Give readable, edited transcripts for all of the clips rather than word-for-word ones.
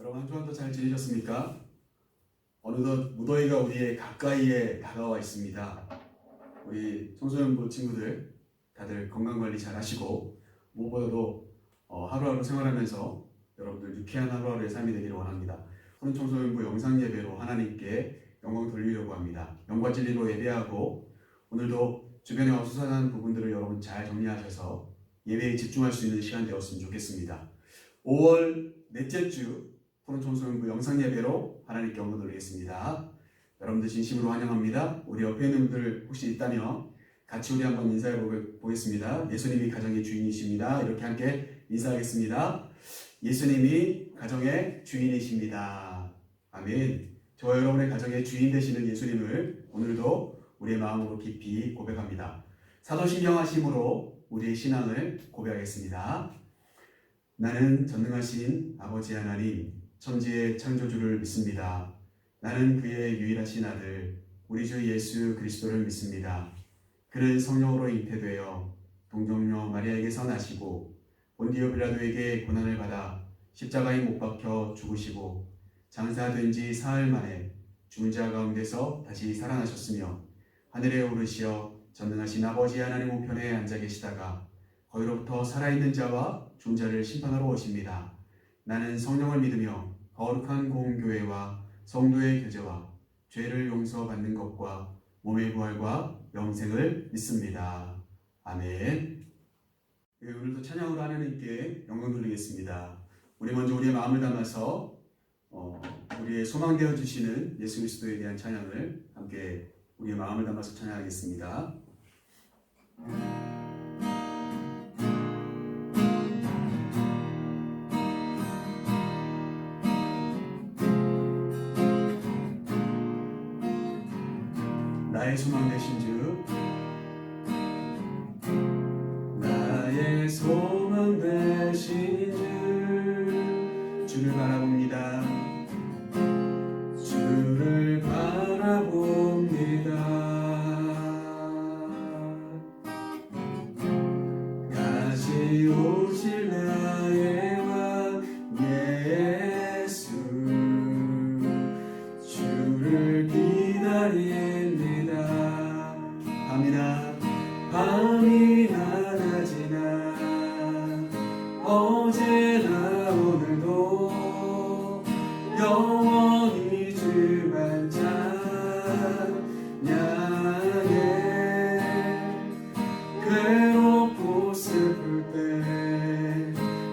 여러분 한 주간도 잘 지내셨습니까? 어느덧 무더위가 우리의 가까이에 다가와 있습니다. 우리 청소년부 친구들 다들 건강관리 잘 하시고 무엇보다도 하루하루 생활하면서 여러분들 유쾌한 하루하루의 삶이 되기를 원합니다. 푸른 청소년부 영상예배로 하나님께 영광 돌리려고 합니다. 영과 진리로 예배하고 오늘도 주변에 어수선한 부분들을 여러분 잘 정리하셔서 예배에 집중할 수 있는 시간 되었으면 좋겠습니다. 5월 넷째 주 푸른 청소년부 영상예배로 하나님께 영광 돌리겠습니다. 여러분들 진심으로 환영합니다. 우리 옆에 있는 분들 혹시 있다면 같이 우리 한번 인사해 보겠습니다. 예수님이 가정의 주인이십니다. 이렇게 함께 인사하겠습니다. 예수님이 가정의 주인이십니다. 아멘. 저와 여러분의 가정의 주인 되시는 예수님을 오늘도 우리의 마음으로 깊이 고백합니다. 사도신경하심으로 우리의 신앙을 고백하겠습니다. 나는 전능하신 아버지 하나님, 천지의 창조주를 믿습니다. 나는 그의 유일하신 아들, 우리 주 예수 그리스도를 믿습니다. 그는 성령으로 잉태되어 동정녀 마리아에게서 나시고 본디오 빌라도에게 고난을 받아 십자가에 못 박혀 죽으시고 장사된 지 사흘 만에 죽은 자 가운데서 다시 살아나셨으며 하늘에 오르시어 전능하신 아버지 하나님 우편에 앉아 계시다가 거기로부터 살아있는 자와 죽은 자를 심판하러 오십니다. 나는 성령을 믿으며 거룩한 공교회와 성도의 교제와 죄를 용서받는 것과 몸의 부활과 영생을 믿습니다. 아멘. 오늘도 찬양으로 하나님께 영광 돌리겠습니다. 우리 먼저 우리의 마음을 담아서 우리의 소망되어 주시는 예수 그리스도에 대한 찬양을 함께 우리의 마음을 담아서 찬양하겠습니다. 나의 소망 되신 주, 나의 소망 되신 주, 주를 바라봅니다. 주를 바라봅니다. 다시 오실 나의 왕 예수, 주를 기다립니다. 밤이나 낮이나 어제나 오늘도 영원히 주만 찬양해. 괴롭고 슬플 때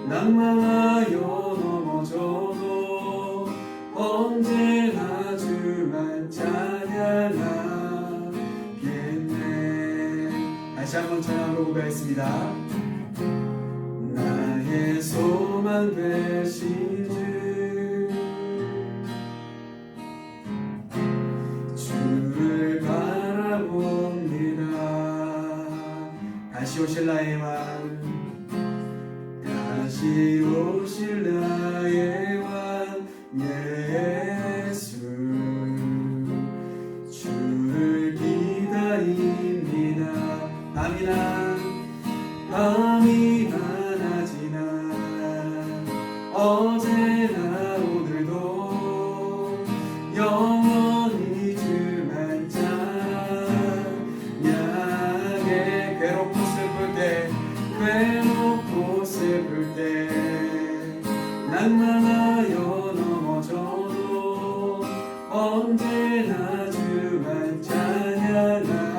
낭만하여 넘어져도 언제나 주만 찬양하. 다시 한번 찬양으로 고백하겠습니다. 나의 소망 되신 주, 주를 바라봅니다. 다시 오실 나의 왕, 다시 오실 나의 왕 예수, 주를 기다립니다. 밤이나 낮이나 어제나 오늘도 영원히 주만 찬양해. 괴롭고 슬플 때 낭만하여 넘어져도 언제나 주만 찬양하.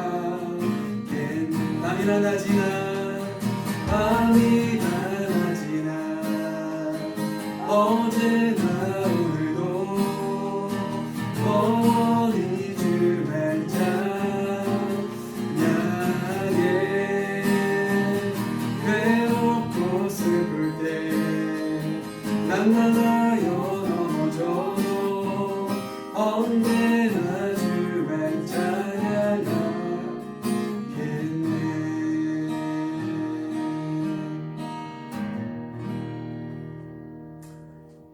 밤이나 낮이나 어제나 오늘도 영원히 주만 찬양해. 괴롭고 슬플 때 낭만하여 넘어져도 언제나 주만 찬양하.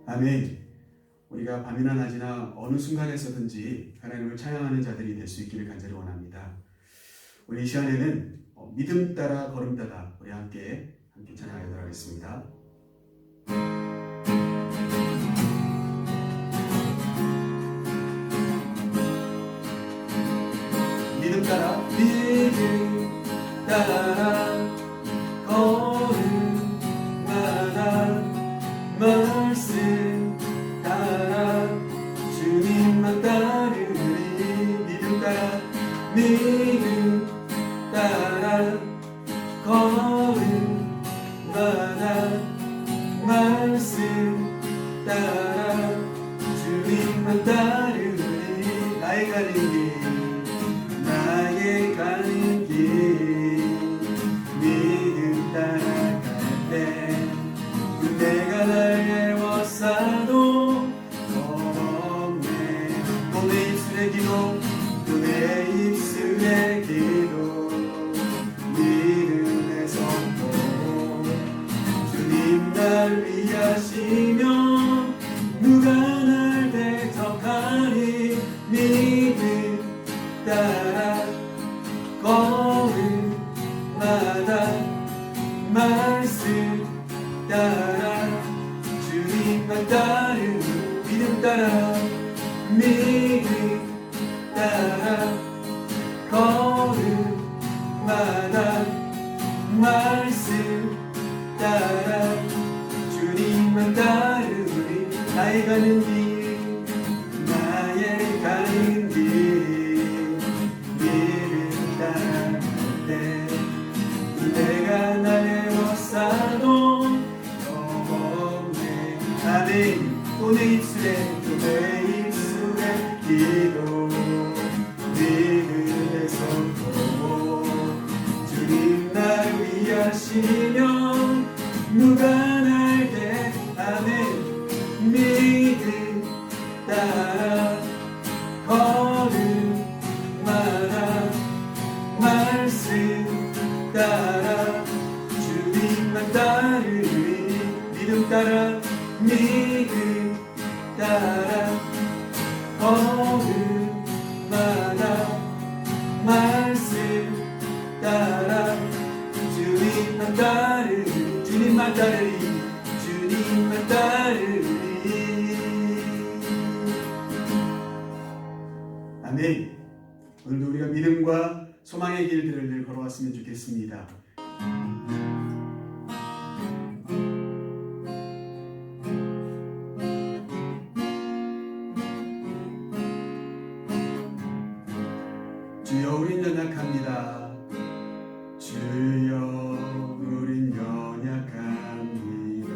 아멘. 우리가 밤이나 낮이나 어느 순간에서든지 하나님을 찬양하는 자들이 될 수 있기를 간절히 원합니다. 우리 이 시간에는 믿음 따라 걸음 따라 우리 함께 찬양하도록 하겠습니다. 따라 믿음 따라 걸음마다 말씀 따라 주님만 따르리 믿음 따라 믿음 따라 걸음마다 말씀 따라 주님만 따르리 나의 가는 길 나의 가는 길 믿음 따라갈 때 내가 날 애워싸도 겁없네 또 내 입술의 기도 또 내 입술의 기도 믿음의 선포 주님 날 위하시며 누가 날 대적하니 믿음 따라 걸음마다 말씀 따라 주님만 따르는 믿음 따라 믿음 따라 걸음마다 말씀 따라 주님만 따르리 나의 가는 길 나의 가는 길 믿음 따라갈 때 내가 날 애워싸도 겁없네 아멘 또 내 입술에 기도 믿음의 선포 주님 날 위하시며 누가 날 대 아멘 믿음 따라 걸음마다 말씀 따라 주님만 따르리 믿음 따라 믿음 따라 걸음마다 말씀 따라 주님만 따르리 주님만 따르리 주님만 따르리 아멘 오늘도 우리가 믿음과 소망의 길들을 늘 걸어왔으면 좋겠습니다. 주여 우린 연약합니다. 주여 우린 연약합니다.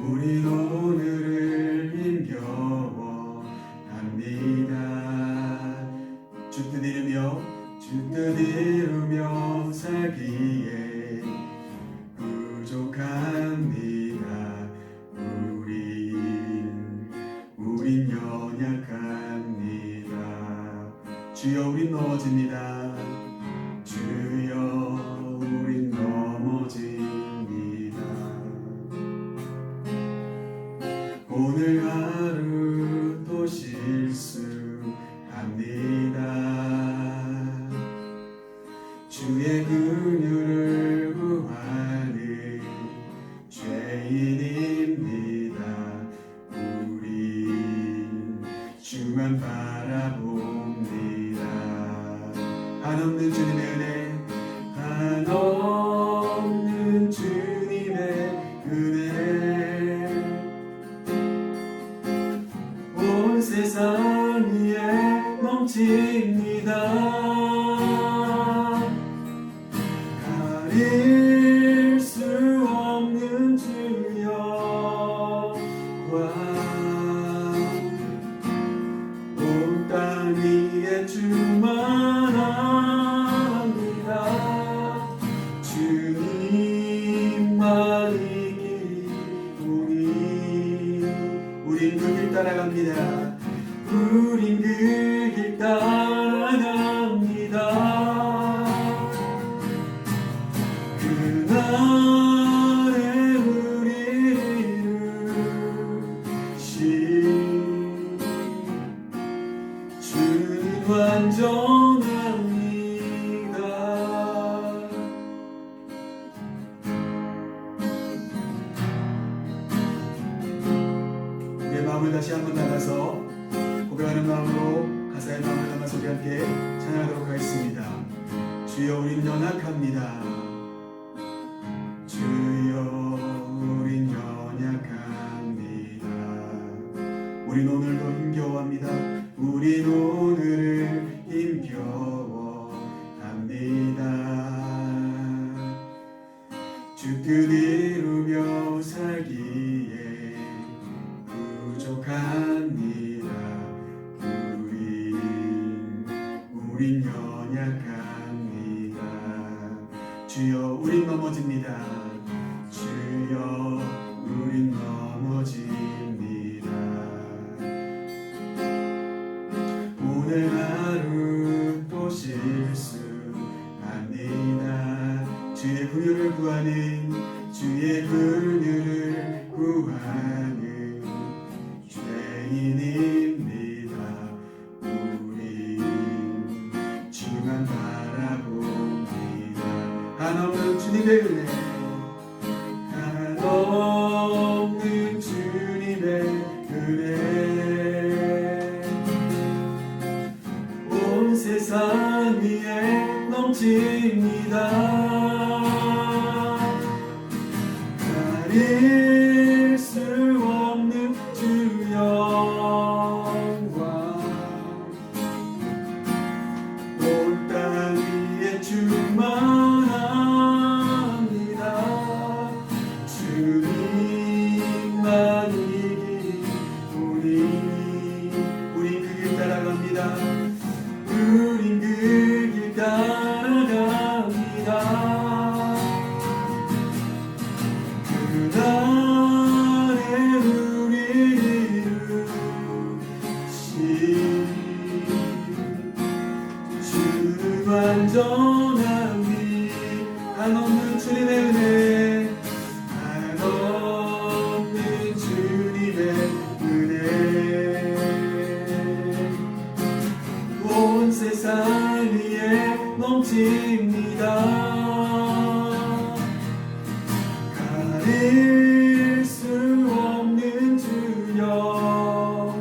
우린 오늘을 힘겨워합니다. 주 뜻 이루며 살기에 부족합니다. 우린 연약합니다. 주여 우린 넘어집니다. 주여 우린 넘어집니다. 오늘 하루 또 실수합니다. 주의 긍휼을 구하는 죄인입니다. 우린 주만 바라봅니다. 한없는 주님의 은혜 한없는 주님의 은혜 온 세상 위에 넘칩니다. 가릴 수 없는 주여 온 땅 위에 주만 합니다. 주님만이 우린 그 길 따라갑니다. 우린 그 길 따라갑니다. 그날에 우리를 주는 완전합니다. 우리의 마음을 다시 한번 나가서 고백하는 마음으로 가사의 마음을 담아서 우리 함께 찬양하도록 하겠습니다. 주여 우린 연약합니다. 주여 우린 연약합니다. 우린 오늘도 힘겨워합니다. 우린 오늘을 힘겨워합니다. 주 뜻 이루며 살기에 부족합니다. 우린 연약합니다. 주여 우린 넘어집니다. 주여 우린 넘어집니다. 오늘 하루 또 실수합니다. 주의 긍휼을 구하는 주의 긍휼을 구하는 죄인입니다. 우리 주만 바라봅니다. 한없는 주님의 은혜, 한없는 주님의 은혜, 온 세상 위에 넘칩니다. 가릴 수 없는 주 영광, 온 땅 위에 충만합니다. 주님만이 우린 그 길 따라갑니다. 우린 그 길 따라갑니다. 그날에 우리를 주는 완전함이, 한없는 주님의 은혜, 한없는 주님의 은혜, 온 세상 위에 넘칩니다. 가릴 수 없는 주 영광,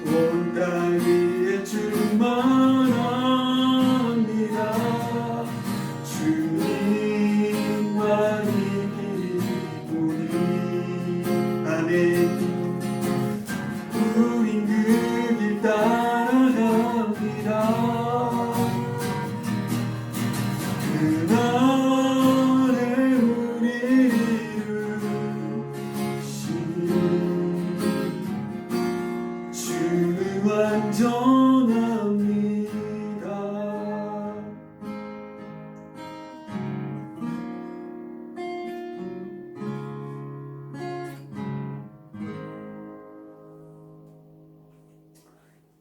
온 땅 위에 충만합니다. 주님만이 우리, 아멘. 우린 그 길 따라갑니다. 그날에 우리를 주는 완전합니다.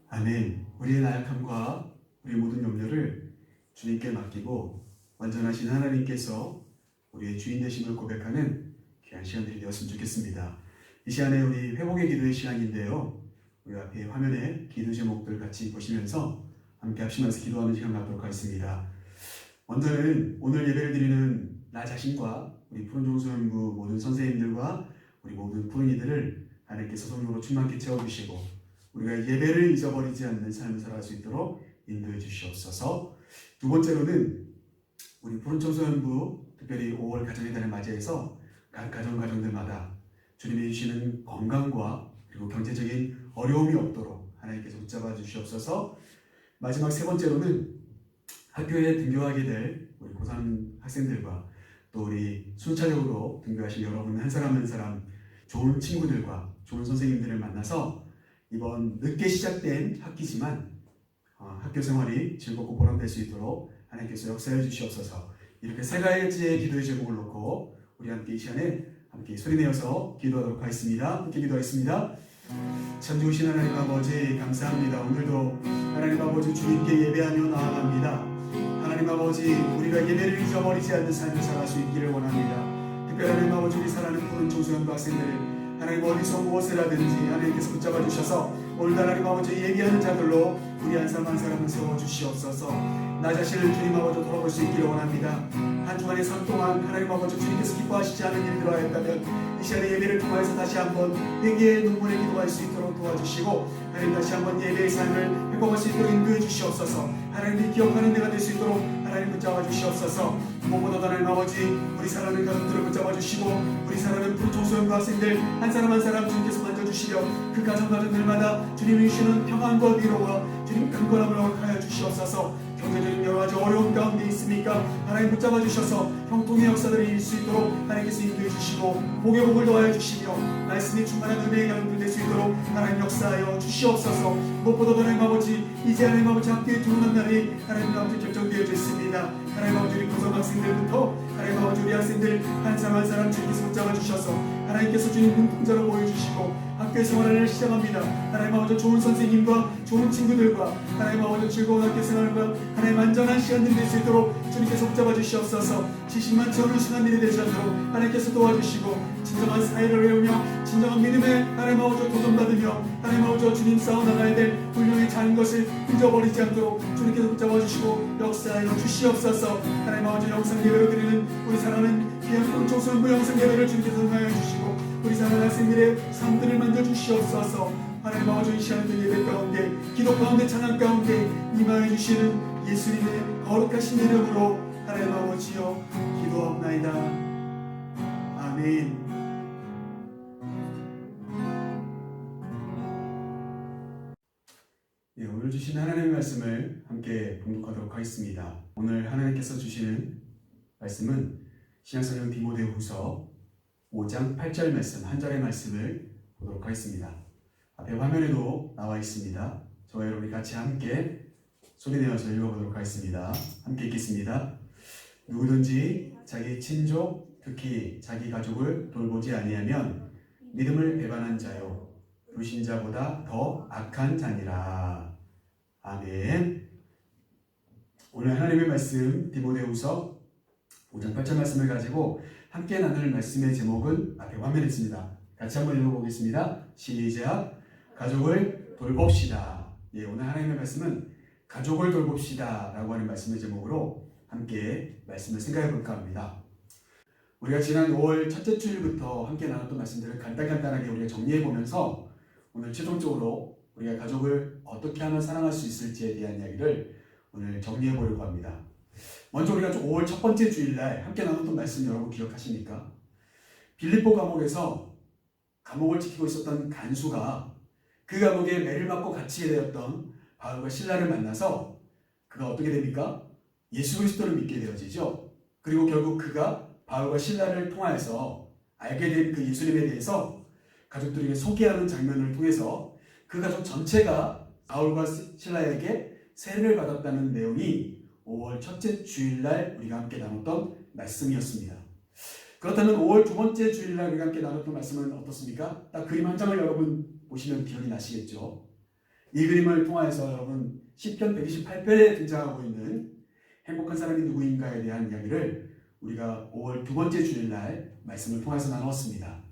아멘. 우리의 나약함과 우리의 모든 염려를 주님께 맡기고 완전하신 하나님께서 우리의 주인 되심을 고백하는 귀한 시간들이 되었으면 좋겠습니다. 이 시간에 우리 회복의 기도의 시간인데요. 우리 앞에 화면에 기도 제목들 같이 보시면서 함께 합심해서 기도하는 시간 갖도록 하겠습니다. 먼저는 오늘 예배를 드리는 나 자신과 우리 푸른종소연부 모든 선생님들과 우리 모든 푸른이들을 하나님께서 성령으로 충만케 채워주시고 우리가 예배를 잊어버리지 않는 삶을 살아갈 수 있도록 인도해 주시옵소서. 두 번째로는 우리 푸른청소년부 특별히 5월 가정의 달을 맞이해서 각 가정들마다 주님이 주시는 건강과 그리고 경제적인 어려움이 없도록 하나님께서 붙잡아 주시옵소서. 마지막 세 번째로는 학교에 등교하게 될 우리 고3 학생들과 또 우리 순차적으로 등교하신 여러분 한 사람 한 사람 좋은 친구들과 좋은 선생님들을 만나서 이번 늦게 시작된 학기지만 학교 생활이 즐겁고 보람될 수 있도록 하나님께서 역사해 주시옵소서. 이렇게 세 가지의 기도의 제목을 놓고 우리 함께 이 시간에 함께 소리내어서 기도하도록 하겠습니다. 함께 기도하겠습니다. 참 좋으신 하나님 아버지 감사합니다. 오늘도 하나님 아버지 주님께 예배하며 나아갑니다. 하나님 아버지 우리가 예배를 잊어버리지 않는 삶을 살아갈 수 있기를 원합니다. 특별히 하나님 아버지 우리 사랑하는 푸른 청소년부 학생들을 하나님 어디서 무엇을 하든지 하나님께서 붙잡아 주셔서 오늘도 하나님 아버지 예비하는 자들로 우리 한 사람 한 사람을 세워주시옵소서. 나 자신을 주님 아버지 돌아볼 수 있기를 원합니다. 한 주간의 삶 동안 하나님 아버지 주님께서 기뻐하시지 않은 일들을 하였다면 이 시간의 예배를 통해서 다시 한번 회개의 눈물에 기도할 수 있도록 도와주시고, 하나님 다시 한번 예배의 삶을 회복할 수 있도록 인도해 주시옵소서. 하나님이 기억하는 내가 될 수 있도록 하나님 붙잡아 주시옵소서. 무엇보다 하나님 아버지 우리 사랑하는 가족들을 붙잡아 주시고, 우리 사랑하는 부초소년과 학생들 한 사람 주님께서 만져주시려 그 가정들마다 주님이 주시는 평안과 위로와 주님 강건함을 허락하여 주시옵소서. 경제적인 여러 가지 어려운 가운데 있습니까? 하나님 붙잡아 주셔서 형통의 역사들이 일수 수 있도록 하나님께서 인도해 주시고 복의 복을 더하여 주시며 말씀이 충만한 은혜의 가정들 될 수 있도록 하나님 역사하여 주시옵소서. 무엇보다도 하나님 아버지 이제 하나님 아버지 함께 두는 날이 하나님 아버지 결정되어져 있습니다. 하나님 아버지 우리 고등학생들부터 하나님 아버지 우리 학생들 한 사람 한 사람 주님께서 붙잡아 주셔서 하나님께서 주님 눈동자로 보여주시고 학교 생활을 시작합니다. 하나님 아버지 좋은 선생님과 좋은 친구들과 하나님 아버지 즐거운 학교 생활과 하나님 안전한 시간들이 될 수 있도록 주님께서 붙잡아 주시옵소서. 지식만 채우는 시간들이 되지 않도록 하나님께서 도와주시고 진정한 사회를 외우며 진정한 믿음에 하나님 아버지 도전받으며 하나님 아버지 주님 싸워 나가야 될 훌륭히 작은 것을 잊어버리지 않도록 주님께서 붙잡아 주시고 역사하여 주시옵소서. 하나님 아버지 영상 예배로 드리는 우리 사랑하는 귀한 청소년부 영상 예배를 주님께서 응하여 주시고 우리 사랑하는 학생들의 삶들을 만져 주시옵소서. 하나님 아버지 이 시간의 예배 가운데 기도 가운데 찬양 가운데 임하여 주시는 예수님의 거룩하신 이름으로 하나님 아버지여 기도하옵나이다. 아멘. 네, 오늘 주신 하나님의 말씀을 함께 봉독하도록 하겠습니다. 오늘 하나님께서 주시는 말씀은 신약성경 디모데후서 5장 8절 말씀, 한 절의 말씀을 보도록 하겠습니다. 앞에 화면에도 나와 있습니다. 저와 여러분이 같이 함께 소리내어서 읽어보도록 하겠습니다. 함께 읽겠습니다. 누구든지 자기 친족, 특히 자기 가족을 돌보지 아니하면 믿음을 배반한 자요 불신자보다 더 악한 자니라. 아멘. 오늘 하나님의 말씀 디모데후서 5장 8절 말씀을 가지고 함께 나눌 말씀의 제목은 앞에 화면에 있습니다. 같이 한번 읽어보겠습니다. 시작. 가족을 돌봅시다. 예, 오늘 하나님의 말씀은 가족을 돌봅시다 라고 하는 말씀의 제목으로 함께 말씀을 생각해 볼까 합니다. 우리가 지난 5월 첫째 주일부터 함께 나눴던 말씀들을 간단하게 우리가 정리해 보면서 오늘 최종적으로 우리가 가족을 어떻게 하면 사랑할 수 있을지에 대한 이야기를 오늘 정리해 보려고 합니다. 먼저 우리가 5월 첫 번째 주일날 함께 나눴던 말씀 여러분 기억하십니까? 빌립보 감옥에서 감옥을 지키고 있었던 간수가 그 감옥에 매를 맞고 갇히게 되었던 바울과 실라를 만나서 그가 어떻게 됩니까? 예수 그리스도를 믿게 되어지죠. 그리고 결국 그가 바울과 실라를 통하여서 알게 된 그 예수님에 대해서 가족들에게 소개하는 장면을 통해서 그 가족 전체가 바울과 실라에게 세례를 받았다는 내용이 5월 첫째 주일날 우리가 함께 나눴던 말씀이었습니다. 그렇다면 5월 두 번째 주일날 우리가 함께 나눴던 말씀은 어떻습니까? 딱 그림 한 장을 여러분 보시면 기억이 나시겠죠? 이 그림을 통하여서 여러분 시편 128편에 등장하고 있는 행복한 사람이 누구인가에 대한 이야기를 우리가 5월 두 번째 주일날 말씀을 통해서 나누었습니다.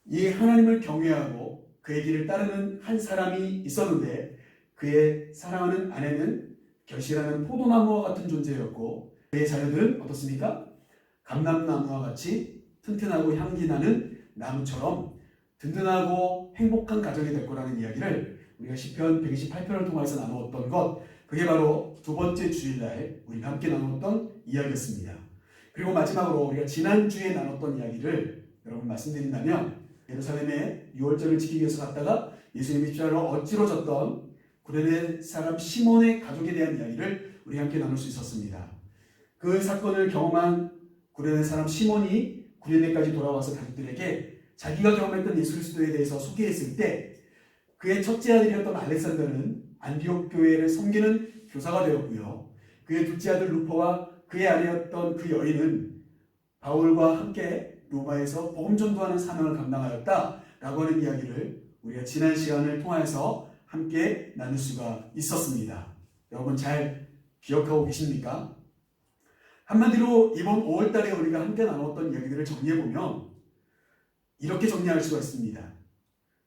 이 하나님을 경외하고 그의 길을 따르는 한 사람이 있었는데 그의 사랑하는 아내는 결실하는 포도나무와 같은 존재였고 그의 자녀들은 어떻습니까? 감람나무와 같이 튼튼하고 향기 나는 나무처럼 든든하고 행복한 가정이 될 거라는 이야기를 우리가 시편 128편을 통해서 나누었던 것, 그게 바로 두 번째 주일날 우리가 함께 나누었던 이야기였습니다. 그리고 마지막으로 우리가 지난주에 나눴던 이야기를 여러분 말씀드린다면 예루살렘에 유월절을 지키기 위해서 갔다가 예수님의 십자가로 엎드러졌던 구레네 사람 시몬의 가족에 대한 이야기를 우리가 함께 나눌 수 있었습니다. 그 사건을 경험한 구레네 사람 시몬이 구레네까지 돌아와서 가족들에게 자기가 경험했던 예수 그리스도에 대해서 소개했을 때 그의 첫째 아들이었던 알렉산더는 안디옥 교회를 섬기는 교사가 되었고요. 그의 둘째 아들 루포와 그의 아내였던 그 여인은 바울과 함께 로마에서 복음 전도하는 사명을 감당하였다라고 하는 이야기를 우리가 지난 시간을 통해서 함께 나눌 수가 있었습니다. 여러분 잘 기억하고 계십니까? 한마디로 이번 5월달에 우리가 함께 나눴던 이야기들을 정리해보면 이렇게 정리할 수가 있습니다.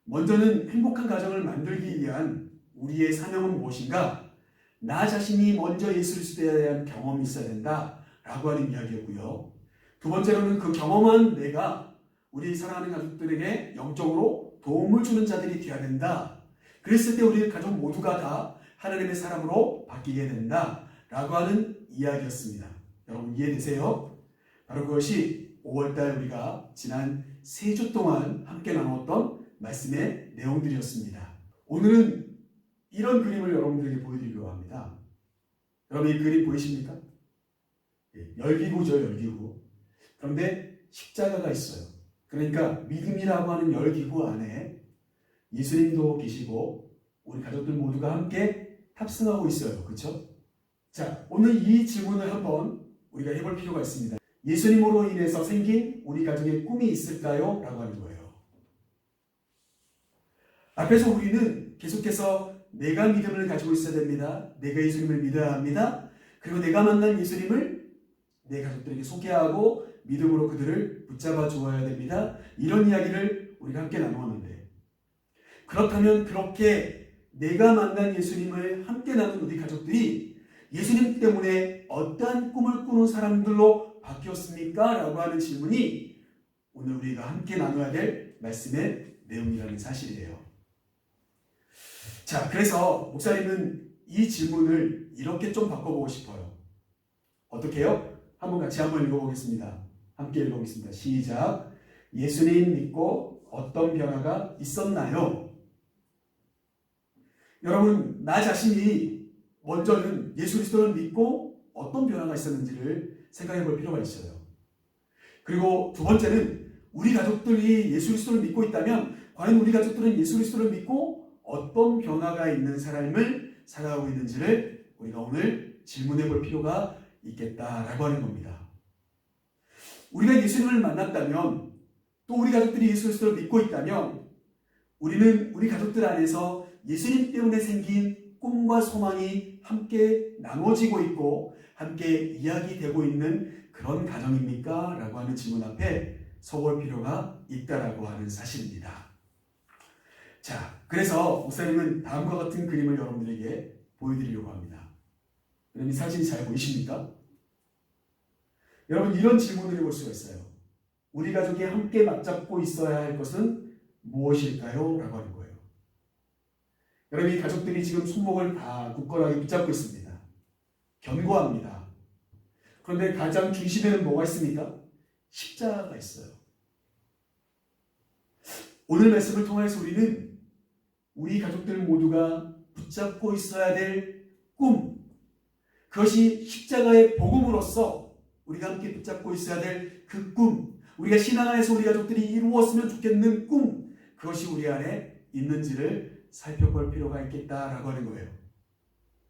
먼저는 행복한 가정을 만들기 위한 우리의 사명은 무엇인가? 나 자신이 먼저 예수 그리스도에 대한 경험이 있어야 된다라고 하는 이야기였고요. 두 번째로는 그 경험한 내가 우리 사랑하는 가족들에게 영적으로 도움을 주는 자들이 되어야 된다. 그랬을 때 우리 가족 모두가 다 하나님의 사람으로 바뀌게 된다라고 하는 이야기였습니다. 여러분 이해되세요? 바로 그것이 5월달 우리가 지난 3주 동안 함께 나누었던 말씀의 내용들이었습니다. 오늘은 이런 그림을 여러분들에게 보여드리려고 합니다. 여러분 이 그림 보이십니까? 열기구죠, 열기구. 그런데 십자가가 있어요. 그러니까 믿음이라고 하는 열기구 안에 예수님도 계시고 우리 가족들 모두가 함께 탑승하고 있어요. 그렇죠? 자, 오늘 이 질문을 한번 우리가 해볼 필요가 있습니다. 예수님으로 인해서 생긴 우리 가족의 꿈이 있을까요? 라고 하는 거예요. 앞에서 우리는 계속해서 내가 믿음을 가지고 있어야 됩니다. 내가 예수님을 믿어야 합니다. 그리고 내가 만난 예수님을 내 가족들에게 소개하고 믿음으로 그들을 붙잡아 주어야 됩니다. 이런 이야기를 우리가 함께 나누었는데, 그렇다면 그렇게 내가 만난 예수님을 함께 나눈 우리 가족들이 예수님 때문에 어떠한 꿈을 꾸는 사람들로 바뀌었습니까? 라고 하는 질문이 오늘 우리가 함께 나눠야 될 말씀의 내용이라는 사실이에요. 자, 그래서 목사님은 이 질문을 이렇게 좀 바꿔보고 싶어요. 어떻게 해요? 같이 한번 읽어보겠습니다. 함께 읽어보겠습니다. 시작. 예수님 믿고 어떤 변화가 있었나요? 여러분, 나 자신이 먼저는 예수 그리스도를 믿고 어떤 변화가 있었는지를 생각해 볼 필요가 있어요. 그리고 두 번째는 우리 가족들이 예수 그리스도를 믿고 있다면 과연 우리 가족들은 예수 그리스도를 믿고 어떤 변화가 있는 삶을 살아가고 있는지를 우리가 오늘 질문해 볼 필요가 있겠다라고 하는 겁니다. 우리가 예수님을 만났다면, 또 우리 가족들이 예수 그리스도를 믿고 있다면 우리는 우리 가족들 안에서 예수님 때문에 생긴 꿈과 소망이 함께 나눠지고 있고 함께 이야기되고 있는 그런 가정입니까? 라고 하는 질문 앞에 서볼 필요가 있다라고 하는 사실입니다. 자, 그래서 목사님은 다음과 같은 그림을 여러분들에게 보여드리려고 합니다. 여러분 이 사진이 잘 보이십니까? 여러분 이런 질문을 해볼 수가 있어요. 우리 가족이 함께 맞잡고 있어야 할 것은 무엇일까요? 라고 하는 거예요. 여러분 이 가족들이 지금 손목을 다 굳건하게 붙잡고 있습니다. 견고합니다. 그런데 가장 중심에는 뭐가 있습니까? 십자가가 있어요. 오늘 말씀을 통해서 우리는 우리 가족들 모두가 붙잡고 있어야 될 꿈, 그것이 십자가의 복음으로서 우리가 함께 붙잡고 있어야 될 그 꿈, 우리가 신앙 안에서 우리 가족들이 이루었으면 좋겠는 꿈, 그것이 우리 안에 있는지를 살펴볼 필요가 있겠다라고 하는 거예요.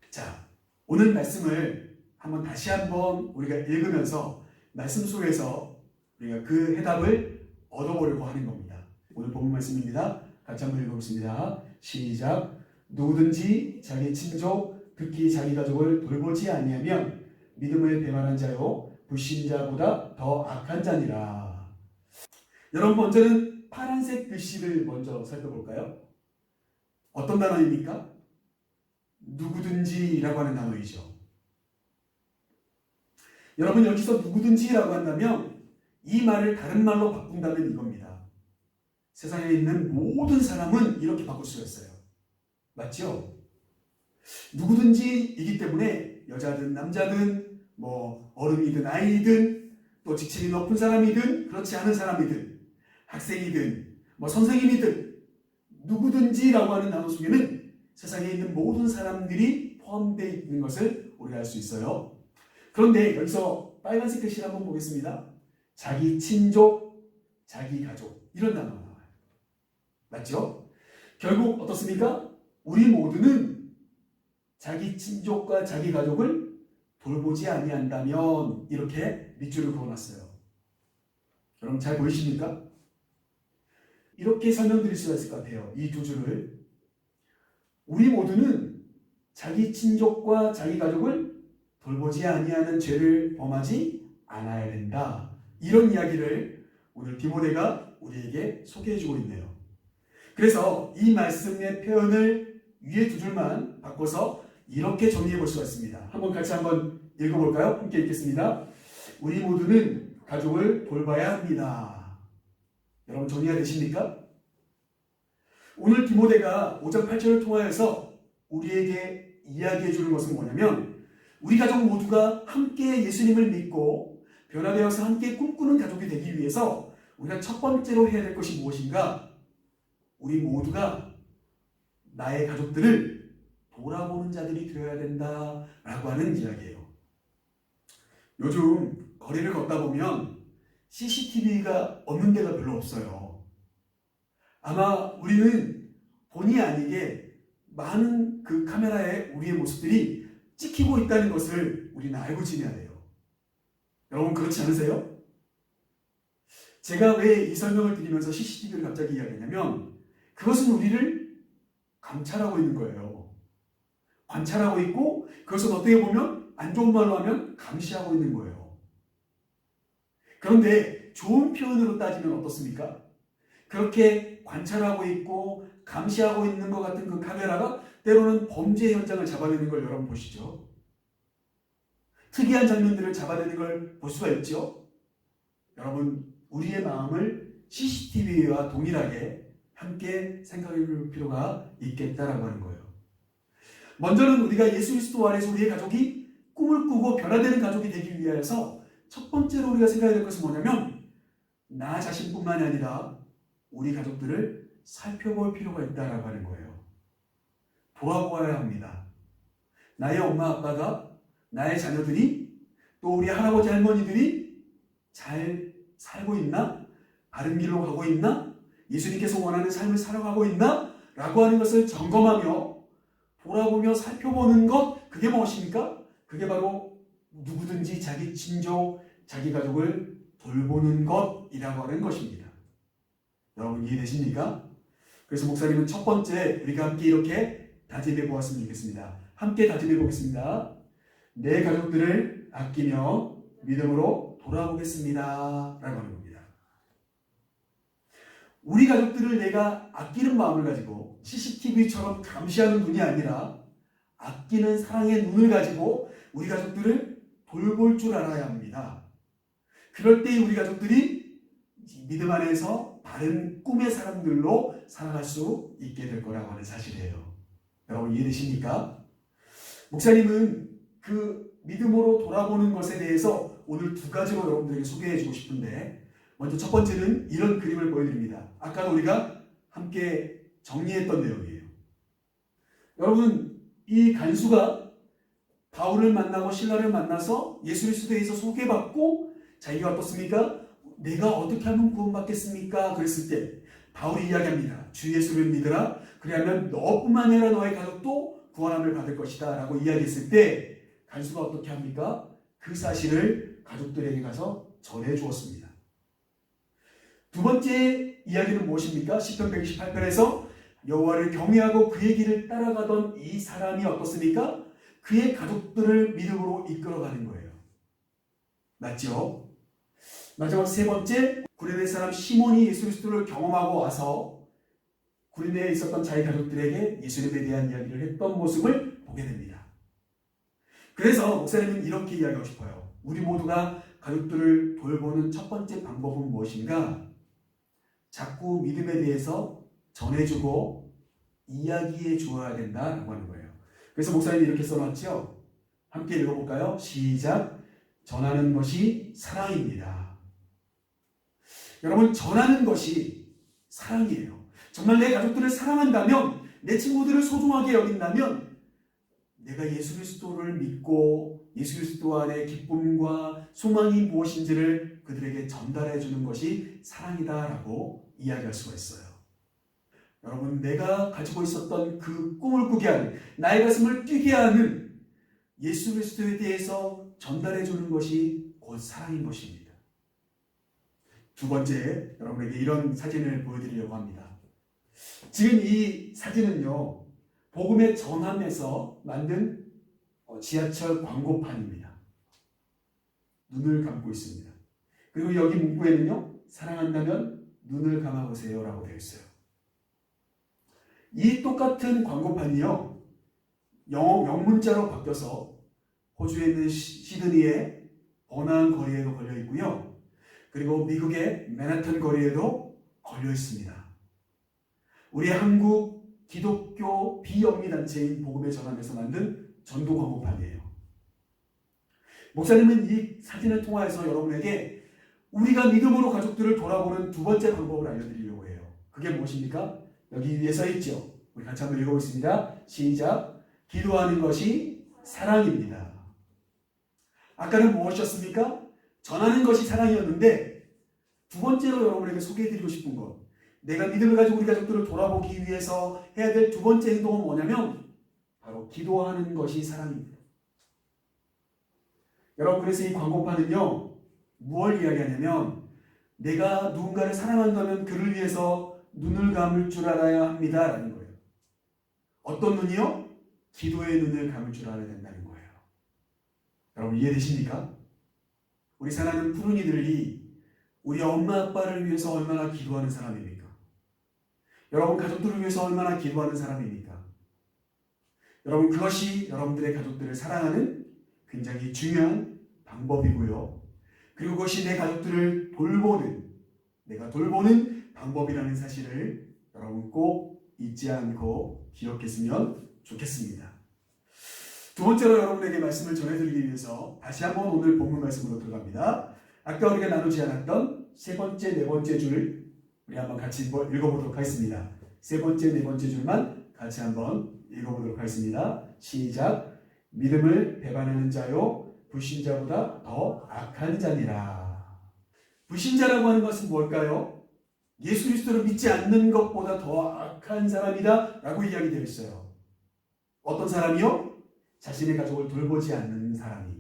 자, 오늘 말씀을 다시 한번 우리가 읽으면서 말씀 속에서 우리가 그 해답을 얻어보려고 하는 겁니다. 오늘 본문 말씀입니다. 같이 한번 읽어보겠습니다. 시작. 누구든지 자기 친족, 특히 자기 가족을 돌보지 아니하면 믿음을 배반한 자요 불신자보다 더 악한 자니라. 여러분 먼저는 파란색 글씨를 먼저 살펴볼까요? 어떤 단어입니까? 누구든지라고 하는 단어이죠. 여러분 여기서 누구든지라고 한다면 이 말을 다른 말로 바꾼다면 이겁니다. 세상에 있는 모든 사람은 이렇게 바꿀 수가 있어요. 맞죠? 누구든지이기 때문에 여자든 남자든 어른이든 아이든 또 직책이 높은 사람이든 그렇지 않은 사람이든 학생이든 선생님이든 누구든지라고 하는 단어 속에는 세상에 있는 모든 사람들이 포함되어 있는 것을 우리가 알 수 있어요. 그런데 여기서 빨간색 글씨를 한번 보겠습니다. 자기 친족, 자기 가족 이런 단어가 나와요. 맞죠? 결국 어떻습니까? 우리 모두는 자기 친족과 자기 가족을 돌보지 아니한다면 이렇게 밑줄을 그어놨어요. 여러분 잘 보이십니까? 이렇게 설명드릴 수가 있을 것 같아요. 이 두 줄을. 우리 모두는 자기 친족과 자기 가족을 돌보지 아니하는 죄를 범하지 않아야 된다. 이런 이야기를 오늘 디모데가 우리에게 소개해주고 있네요. 그래서 이 말씀의 표현을 위에 두 줄만 바꿔서 이렇게 정리해 볼 수가 있습니다. 같이 한번 읽어볼까요? 함께 읽겠습니다. 우리 모두는 가족을 돌봐야 합니다. 여러분 정리가 되십니까? 오늘 디모데가 5장 8절을 통하여서 우리에게 이야기해 주는 것은 뭐냐면 우리 가족 모두가 함께 예수님을 믿고 변화되어서 함께 꿈꾸는 가족이 되기 위해서 우리가 첫 번째로 해야 될 것이 무엇인가? 우리 모두가 나의 가족들을 돌아보는 자들이 되어야 된다라고 하는 이야기예요. 요즘 거리를 걷다 보면 CCTV가 없는 데가 별로 없어요. 아마 우리는 본의 아니게 많은 그 카메라에 우리의 모습들이 찍히고 있다는 것을 우리는 알고 지내야 돼요. 여러분 그렇지 않으세요? 제가 왜 이 설명을 드리면서 CCTV를 갑자기 이야기했냐면 그것은 우리를 감찰하고 있는 거예요. 관찰하고 있고 그것은 어떻게 보면 안 좋은 말로 하면 감시하고 있는 거예요. 그런데 좋은 표현으로 따지면 어떻습니까? 그렇게 관찰하고 있고 감시하고 있는 것 같은 그 카메라가 때로는 범죄 현장을 잡아내는 걸 여러분 보시죠. 특이한 장면들을 잡아내는 걸 볼 수가 있죠. 여러분 우리의 마음을 CCTV와 동일하게 함께 생각해 볼 필요가 있겠다라고 하는 거예요. 먼저는 우리가 예수 그리스도 안에서 우리의 가족이 꿈을 꾸고 변화되는 가족이 되기 위해서 첫 번째로 우리가 생각해야 될 것은 뭐냐면 나 자신뿐만이 아니라 우리 가족들을 살펴볼 필요가 있다라고 하는 거예요. 돌아보아야 합니다. 나의 엄마 아빠가 나의 자녀들이 또 우리 할아버지 할머니들이 잘 살고 있나? 바른 길로 가고 있나? 예수님께서 원하는 삶을 살아가고 있나? 라고 하는 것을 점검하며 돌아보며 살펴보는 것, 그게 무엇입니까? 그게 바로 누구든지 자기 친족, 자기 가족을 돌보는 것이라고 하는 것입니다. 여러분 이해되십니까? 그래서 목사님은 첫 번째 우리가 함께 이렇게 다짐해 보았으면 좋겠습니다. 함께 다짐해 보겠습니다. 내 가족들을 아끼며 믿음으로 돌아보겠습니다. 라고 하는 겁니다. 우리 가족들을 내가 아끼는 마음을 가지고 CCTV처럼 감시하는 눈이 아니라 아끼는 사랑의 눈을 가지고 우리 가족들을 돌볼 줄 알아야 합니다. 그럴 때 우리 가족들이 믿음 안에서 바른 꿈의 사람들로 살아갈 수 있게 될 거라고 하는 사실이에요. 여러분 이해되십니까? 목사님은 그 믿음으로 돌아보는 것에 대해서 오늘 두 가지로 여러분들에게 소개해 주고 싶은데 먼저 첫 번째는 이런 그림을 보여드립니다. 아까도 우리가 함께 정리했던 내용이에요. 여러분 이 간수가 바울을 만나고 신라를 만나서 예수 그리스도에서 소개받고 자기가 어떻습니까? 내가 어떻게 하면 구원받겠습니까? 그랬을 때 바울이 이야기합니다. 주 예수를 믿으라. 그리하면 너뿐만 아니라 너의 가족도 구원함을 받을 것이다 라고 이야기했을 때 간수가 어떻게 합니까? 그 사실을 가족들에게 가서 전해 주었습니다. 두 번째 이야기는 무엇입니까? 시편 128편에서 여호와를 경외하고 그의 길을 따라가던 이 사람이 어떻습니까? 그의 가족들을 믿음으로 이끌어가는 거예요. 맞죠? 마지막 세 번째, 구레네 사람 시몬이 예수 그리스도를 경험하고 와서 구레네에 있었던 자기 가족들에게 예수님에 대한 이야기를 했던 모습을 보게 됩니다. 그래서 목사님은 이렇게 이야기하고 싶어요. 우리 모두가 가족들을 돌보는 첫 번째 방법은 무엇인가? 자꾸 믿음에 대해서 전해주고 이야기해 주어야 된다라고 하는 거예요. 그래서 목사님이 이렇게 써놨죠. 함께 읽어볼까요? 시작. 전하는 것이 사랑입니다. 여러분 전하는 것이 사랑이에요. 정말 내 가족들을 사랑한다면 내 친구들을 소중하게 여긴다면 내가 예수 그리스도를 믿고 예수 그리스도 안에 기쁨과 소망이 무엇인지를 그들에게 전달해 주는 것이 사랑이다라고 이야기할 수가 있어요. 여러분 내가 가지고 있었던 그 꿈을 꾸게 하는 나의 가슴을 뛰게 하는 예수 그리스도에 대해서 전달해 주는 것이 곧 사랑인 것입니다. 두 번째 여러분에게 이런 사진을 보여드리려고 합니다. 지금 이 사진은요 복음의 전함에서 만든 지하철 광고판입니다. 눈을 감고 있습니다. 그리고 여기 문구에는요 사랑한다면 눈을 감아보세요 라고 되어 있어요. 이 똑같은 광고판이요, 영문자로 바뀌어서 호주에 있는 시드니의 버나한 거리에도 걸려 있고요. 그리고 미국의 맨하탄 거리에도 걸려 있습니다. 우리 한국 기독교 비영리단체인 복음의 전환에서 만든 전도 광고판이에요. 목사님은 이 사진을 통해서 여러분에게 우리가 믿음으로 가족들을 돌아보는 두 번째 방법을 알려드리려고 해요. 그게 무엇입니까? 여기 위에 써 있죠. 우리 같이 한번 읽어보겠습니다. 시작. 기도하는 것이 사랑입니다. 아까는 무엇이었습니까? 전하는 것이 사랑이었는데, 두 번째로 여러분에게 소개해드리고 싶은 것, 내가 믿음을 가지고 우리 가족들을 돌아보기 위해서 해야 될 두 번째 행동은 뭐냐면 바로 기도하는 것이 사랑입니다. 여러분, 그래서 이 광고판은요, 무엇을 이야기하냐면 내가 누군가를 사랑한다면 그를 위해서 눈을 감을 줄 알아야 합니다 라는 거예요. 어떤 눈이요? 기도의 눈을 감을 줄 알아야 된다는 거예요. 여러분, 이해되십니까? 우리 사랑하는 푸른이들이 우리 엄마 아빠를 위해서 얼마나 기도하는 사람입니까? 여러분, 가족들을 위해서 얼마나 기도하는 사람입니까? 여러분, 그것이 여러분들의 가족들을 사랑하는 굉장히 중요한 방법이고요. 그리고 그것이 내 가족들을 내가 돌보는 방법이라는 사실을 여러분 꼭 잊지 않고 기억했으면 좋겠습니다. 두 번째로 여러분에게 말씀을 전해드리기 위해서 다시 한번 오늘 본문 말씀으로 들어갑니다. 아까 우리가 나누지 않았던 세 번째, 네 번째 줄 우리 한번 같이 읽어보도록 하겠습니다. 세 번째, 네 번째 줄만 같이 한번 읽어보도록 하겠습니다. 시작. 믿음을 배반하는 자요 불신자보다 더 악한 자니라. 불신자라고 하는 것은 뭘까요? 예수 그리스도를 믿지 않는 것보다 더 악한 사람이다 라고 이야기되어 있어요. 어떤 사람이요? 자신의 가족을 돌보지 않는 사람이.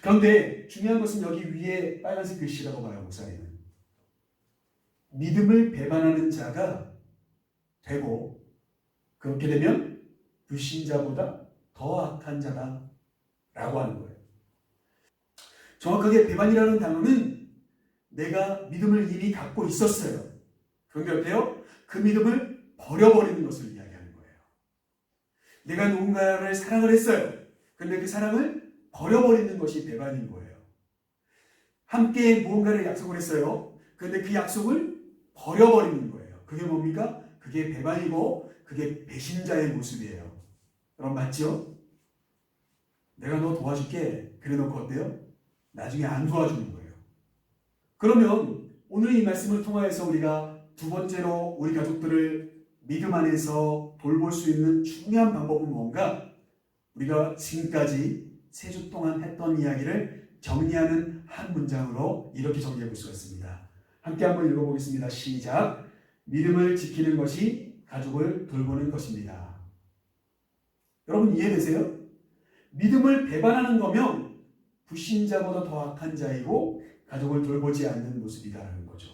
그런데 중요한 것은 여기 위에 빨간색 글씨라고 봐요, 목사님은. 믿음을 배반하는 자가 되고, 그렇게 되면 불신자보다 더 악한 자다 라고 하는 거예요. 정확하게 배반이라는 단어는 내가 믿음을 이미 갖고 있었어요. 그런데 어때요? 그 믿음을 버려버리는 것을 이야기하는 거예요. 내가 누군가를 사랑을 했어요. 그런데 그 사랑을 버려버리는 것이 배반인 거예요. 함께 무언가를 약속을 했어요. 그런데 그 약속을 버려버리는 거예요. 그게 뭡니까? 그게 배반이고 그게 배신자의 모습이에요. 여러분 맞죠? 내가 너 도와줄게. 그래놓고 어때요? 나중에 안 도와주는 거예요. 그러면 오늘 이 말씀을 통하여서 우리가 두 번째로 우리 가족들을 믿음 안에서 돌볼 수 있는 중요한 방법은 뭔가? 우리가 지금까지 세 주 동안 했던 이야기를 정리하는 한 문장으로 이렇게 정리해 볼 수가 있습니다. 함께 한번 읽어보겠습니다. 시작. 믿음을 지키는 것이 가족을 돌보는 것입니다. 여러분 이해되세요? 믿음을 배반하는 거면 불신자보다 더 악한 자이고 가족을 돌보지 않는 모습이다라는 거죠.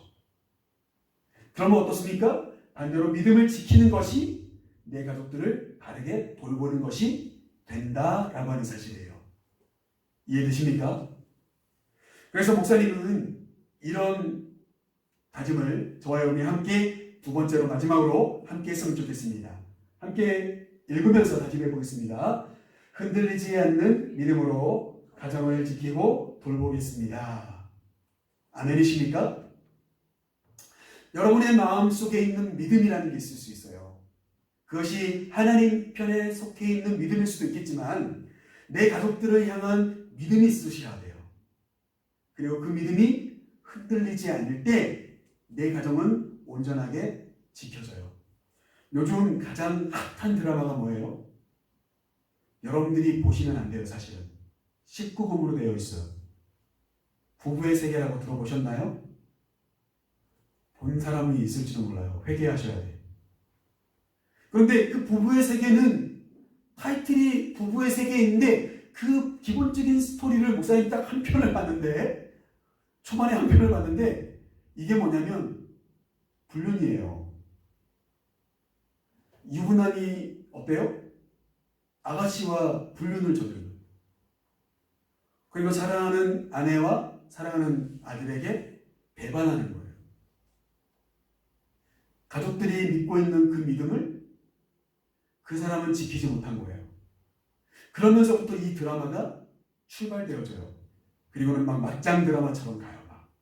그러면 어떻습니까? 반대로 믿음을 지키는 것이 내 가족들을 바르게 돌보는 것이 된다라고 하는 사실이에요. 이해되십니까? 그래서 목사님은 이런 다짐을 저와 여러분이 함께 두 번째로 마지막으로 함께 했으면 좋겠습니다. 함께 읽으면서 다짐해 보겠습니다. 흔들리지 않는 믿음으로 가정을 지키고 돌보겠습니다. 아멘이십니까? 여러분의 마음속에 있는 믿음이라는 게 있을 수 있어요. 그것이 하나님 편에 속해 있는 믿음일 수도 있겠지만 내 가족들을 향한 믿음이 있으셔야 돼요. 그리고 그 믿음이 흔들리지 않을 때 내 가정은 온전하게 지켜져요. 요즘 가장 핫한 드라마가 뭐예요? 여러분들이 보시면 안 돼요, 사실은. 19금으로 되어 있어요. 부부의 세계라고 들어보셨나요? 본 사람이 있을지도 몰라요. 회개하셔야 돼요. 그런데 그 부부의 세계는 타이틀이 부부의 세계인데 그 기본적인 스토리를 목사님이 딱 한 편을 봤는데 초반에 한 편을 봤는데 이게 뭐냐면 불륜이에요. 유부남이 어때요? 아가씨와 불륜을 저지르는. 그리고 사랑하는 아내와 사랑하는 아들에게 배반하는 거예요. 가족들이 믿고 있는 그 믿음을 그 사람은 지키지 못한 거예요. 그러면서부터 이 드라마가 출발되어져요. 그리고는 막 맞짱 드라마처럼 가요. 막.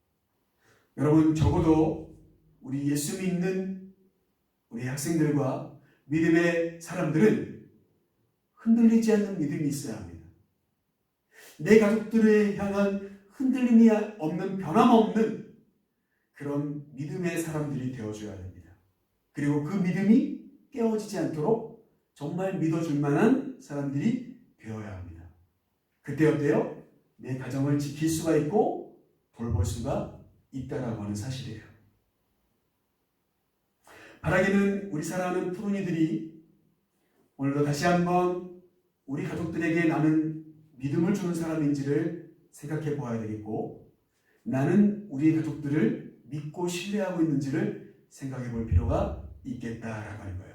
여러분, 적어도 우리 예수 믿는 우리 학생들과 믿음의 사람들은 흔들리지 않는 믿음이 있어야 합니다. 내 가족들을 향한 흔들림이 없는, 변함없는 그런 믿음의 사람들이 되어줘야 됩니다. 그리고 그 믿음이 깨어지지 않도록 정말 믿어줄 만한 사람들이 되어야 합니다. 그때 어때요? 내 가정을 지킬 수가 있고 돌볼 수가 있다라고 하는 사실이에요. 바라기는 우리 사랑하는 푸른이들이 오늘도 다시 한번 우리 가족들에게 나는 믿음을 주는 사람인지를 생각해 보아야 되겠고, 나는 우리 가족들을 믿고 신뢰하고 있는지를 생각해 볼 필요가 있겠다라고 하는 거예요.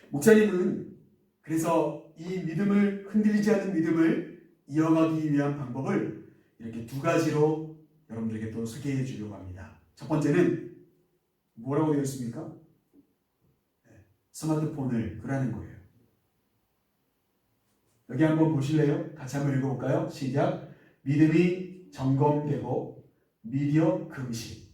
목사님은 그래서 이 믿음을, 흔들리지 않는 믿음을 이어가기 위한 방법을 이렇게 두 가지로 여러분들에게 또 소개해 주려고 합니다. 첫 번째는 뭐라고 되어 있습니까? 스마트폰을 끄라는 거예요. 여기 한번 보실래요? 같이 한번 읽어볼까요? 시작. 믿음이 점검되고 미디어 금식.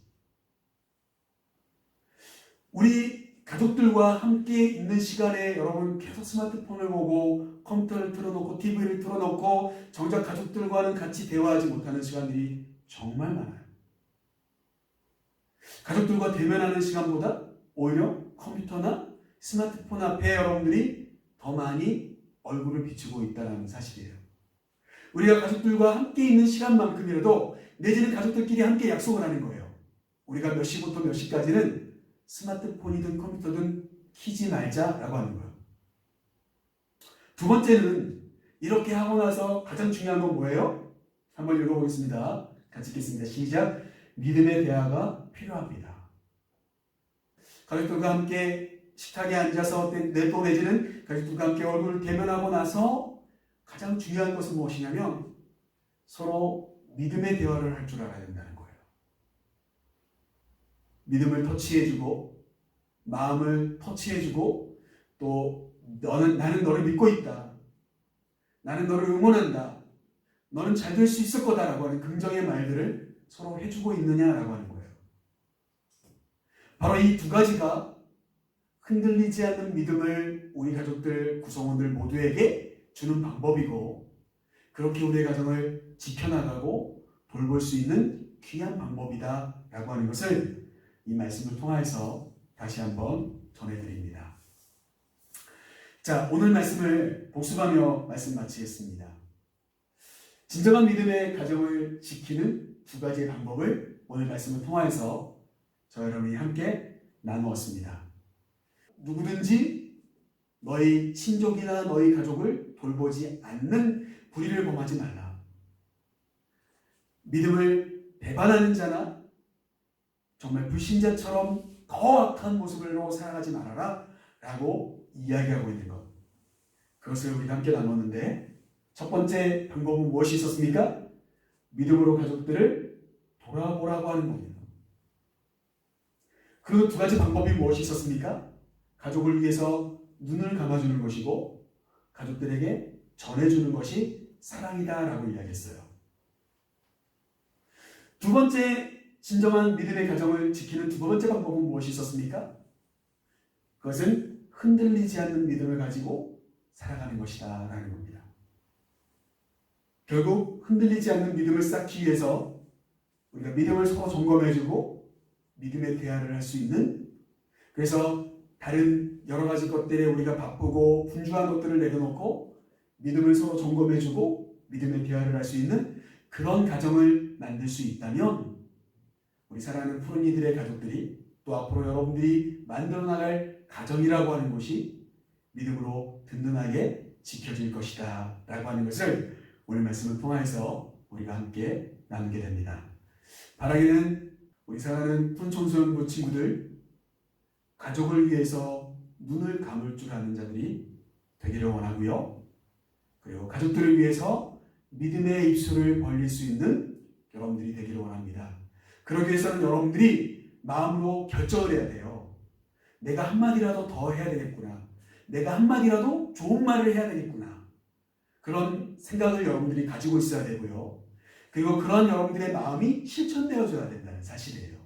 우리 가족들과 함께 있는 시간에 여러분 계속 스마트폰을 보고 컴퓨터를 틀어놓고 TV를 틀어놓고 정작 가족들과는 같이 대화하지 못하는 시간들이 정말 많아요. 가족들과 대면하는 시간보다 오히려 컴퓨터나 스마트폰 앞에 여러분들이 더 많이 얼굴을 비추고 있다는 사실이에요. 우리가 가족들과 함께 있는 시간만큼이라도 내지는 가족들끼리 함께 약속을 하는 거예요. 우리가 몇 시부터 몇 시까지는 스마트폰이든 컴퓨터든 키지 말자라고 하는 거예요. 두 번째는 이렇게 하고 나서 가장 중요한 건 뭐예요? 한번 읽어보겠습니다. 같이 읽겠습니다. 시작. 믿음의 대화가 필요합니다. 가족들과 함께 식탁에 앉아서 또 내지는 가족들과 함께 얼굴을 대면하고 나서 가장 중요한 것은 무엇이냐면 서로 믿음의 대화를 할 줄 알아야 된다는 거예요. 믿음을 터치해주고 마음을 터치해주고 또 나는 너를 믿고 있다. 나는 너를 응원한다. 너는 잘 될 수 있을 거다라고 하는 긍정의 말들을 서로 해주고 있느냐라고 하는 거예요. 바로 이 두 가지가 흔들리지 않는 믿음을 우리 가족들, 구성원들 모두에게 주는 방법이고, 그렇게 우리의 가정을 지켜나가고 돌볼 수 있는 귀한 방법이다라고 하는 것을 이 말씀을 통해서 다시 한번 전해드립니다. 자, 오늘 말씀을 복습하며 말씀 마치겠습니다. 진정한 믿음의 가정을 지키는 두 가지의 방법을 오늘 말씀을 통해서 저 여러분이 함께 나누었습니다. 누구든지 너희 친족이나 너희 가족을 돌보지 않는 불의를 범하지 말라. 믿음을 배반하는 자나 정말 불신자처럼 더 악한 모습으로 살아가지 말아라 라고 이야기하고 있는 것, 그것을 우리가 함께 나눴는데, 첫 번째 방법은 무엇이 있었습니까? 믿음으로 가족들을 돌아보라고 하는 겁니다. 그 두 가지 방법이 무엇이 있었습니까? 가족을 위해서 눈을 감아주는 것이고 가족들에게 전해주는 것이 사랑이다라고 이야기했어요. 두 번째, 진정한 믿음의 가정을 지키는 두 번째 방법은 무엇이 있었습니까? 그것은 흔들리지 않는 믿음을 가지고 살아가는 것이다 라는 겁니다. 결국 흔들리지 않는 믿음을 쌓기 위해서 우리가 믿음을 서로 점검해주고 믿음의 대화를 할 수 있는, 그래서 다른 여러 가지 것들에 우리가 바쁘고 분주한 것들을 내려놓고 믿음을 서로 점검해주고 믿음의 대화를 할 수 있는 그런 가정을 만들 수 있다면 우리 사랑하는 푸른이들의 가족들이 또 앞으로 여러분들이 만들어 나갈 가정이라고 하는 것이 믿음으로 든든하게 지켜질 것이다 라고 하는 것을 오늘 말씀을 통해서 우리가 함께 나누게 됩니다. 바라기는 우리 사랑하는 푼촌소년부 친구들, 가족을 위해서 눈을 감을 줄 아는 자들이 되기를 원하고요. 그리고 가족들을 위해서 믿음의 입술을 벌릴 수 있는 여러분들이 되기를 원합니다. 그러기 위해서는 여러분들이 마음으로 결정을 해야 돼요. 내가 한마디라도 더 해야 되겠구나. 내가 한마디라도 좋은 말을 해야 되겠구나. 그런 생각을 여러분들이 가지고 있어야 되고요. 그리고 그런 여러분들의 마음이 실천되어져야 된다는 사실이에요.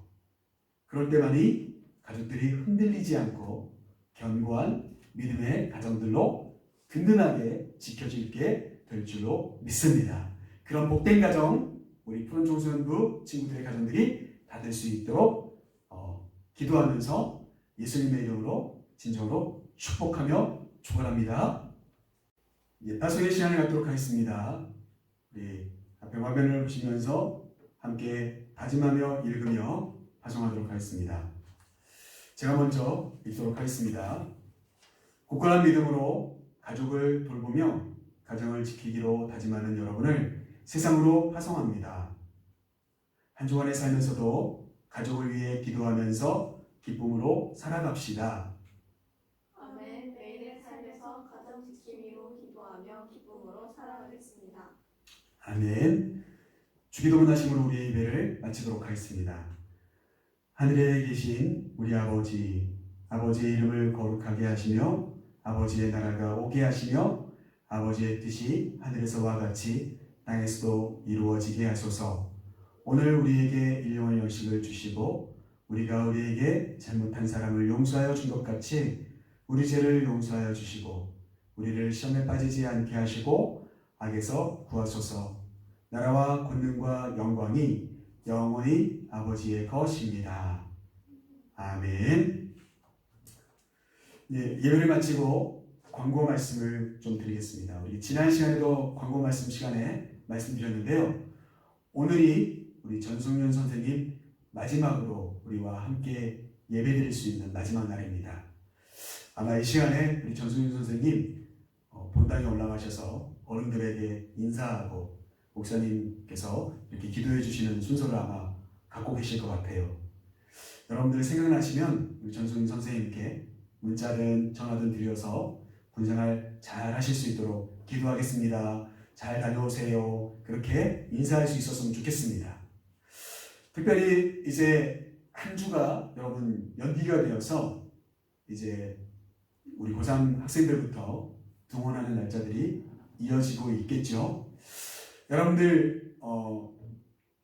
그럴 때만이 가족들이 흔들리지 않고 견고한 믿음의 가정들로 든든하게 지켜질게 될 줄로 믿습니다. 그런 복된 가정, 우리 푸른 청소년부 친구들의 가정들이 다 될 수 있도록 기도하면서 예수님의 이름으로 진정으로 축복하며 축원합니다. 파송의 시간을 갖도록 하겠습니다. 우리 앞에 화면을 보시면서 함께 다짐하며 읽으며 파송하도록 하겠습니다. 제가 먼저 읽도록 하겠습니다. 굳건한 믿음으로 가족을 돌보며 가정을 지키기로 다짐하는 여러분을 세상으로 파송합니다. 한 주간의 살면서도 가족을 위해 기도하면서 기쁨으로 살아갑시다. 아멘. 매일의 삶에서 가정 지킴이로 기도하며 기쁨으로 살아가겠습니다. 아멘. 주기도문 하심으로 우리의 예배를 마치도록 하겠습니다. 하늘에 계신 우리 아버지, 아버지의 이름을 거룩하게 하시며 아버지의 나라가 오게 하시며 아버지의 뜻이 하늘에서와 같이 땅에서도 이루어지게 하소서. 오늘 우리에게 일용할 양식을 주시고 우리가 우리에게 잘못한 사람을 용서하여 준 것 같이 우리 죄를 용서하여 주시고 우리를 시험에 빠지지 않게 하시고 악에서 구하소서. 나라와 권능과 영광이 영원히 아버지의 것입니다. 아멘. 예배를 마치고 광고 말씀을 좀 드리겠습니다. 우리 지난 시간에도 광고 말씀 시간에 말씀드렸는데요. 오늘이 우리 전승윤 선생님 마지막으로 우리와 함께 예배드릴 수 있는 마지막 날입니다. 아마 이 시간에 우리 전승윤 선생님 본당에 올라가셔서 어른들에게 인사하고 목사님께서 이렇게 기도해 주시는 순서를 아마 갖고 계실 것 같아요. 여러분들 생각나시면 우리 전승윤 선생님께 문자든 전화든 드려서 군생활 잘 하실 수 있도록 기도하겠습니다. 잘 다녀오세요. 그렇게 인사할 수 있었으면 좋겠습니다. 특별히 이제 한 주가 여러분 연기가 되어서 이제 우리 고3 학생들부터 등원하는 날짜들이 이어지고 있겠죠. 여러분들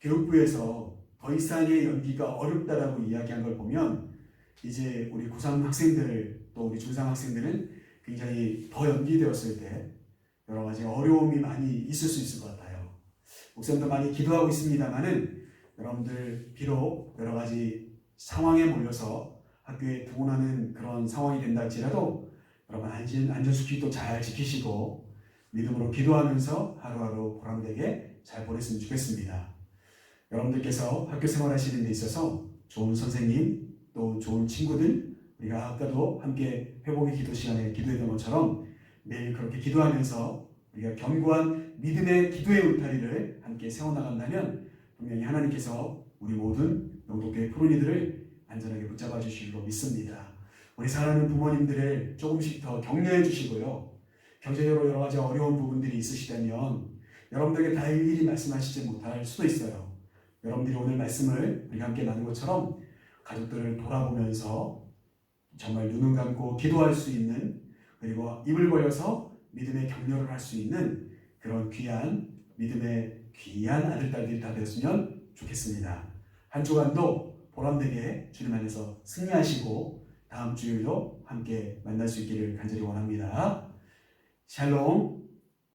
교육부에서 더 이상의 연기가 어렵다라고 이야기한 걸 보면 이제 우리 고3 학생들 또 우리 중3 학생들은 굉장히 더 연기되었을 때 여러 가지 어려움이 많이 있을 수 있을 것 같아요. 목사님도 많이 기도하고 있습니다만은 여러분들 비록 여러 가지 상황에 몰려서 학교에 등원하는 그런 상황이 된다 할지라도 여러분 안전수칙도 잘 지키시고 믿음으로 기도하면서 하루하루 보람되게 잘 보냈으면 좋겠습니다. 여러분들께서 학교 생활하시는 데 있어서 좋은 선생님 또 좋은 친구들 우리가 아까도 함께 회복의 기도 시간에 기도했던 것처럼 매일 그렇게 기도하면서 우리가 견고한 믿음의 기도의 울타리를 함께 세워나간다면 분명히 하나님께서 우리 모든 영도교회 푸른이들을 안전하게 붙잡아 주실 줄 믿습니다. 우리 사랑하는 부모님들을 조금씩 더 격려해 주시고요. 경제적으로 여러 가지 어려운 부분들이 있으시다면 여러분들에게 다 일일이 말씀하시지 못할 수도 있어요. 여러분들이 오늘 말씀을 우리가 함께 나눈 것처럼 가족들을 돌아보면서 정말 눈을 감고 기도할 수 있는 그리고 입을 벌려서 믿음의 격려를 할 수 있는 그런 귀한 믿음의 귀한 아들, 딸들이 다 되었으면 좋겠습니다. 한 주간도 보람되게 주님 안에서 승리하시고 다음 주일도 함께 만날 수 있기를 간절히 원합니다. 샬롬.